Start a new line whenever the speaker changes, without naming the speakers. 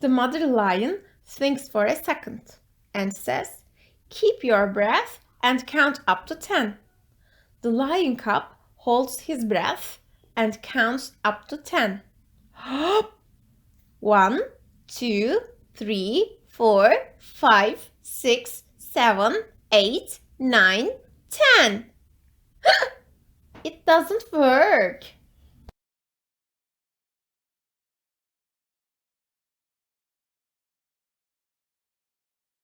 The mother lion thinks for a second and says, "Keep your breath and count up to 10. The lion cub holds his breath and counts up to 10. 1, 2, 3, 4, 5, 6, 7, 8, 9, 10. It doesn't work.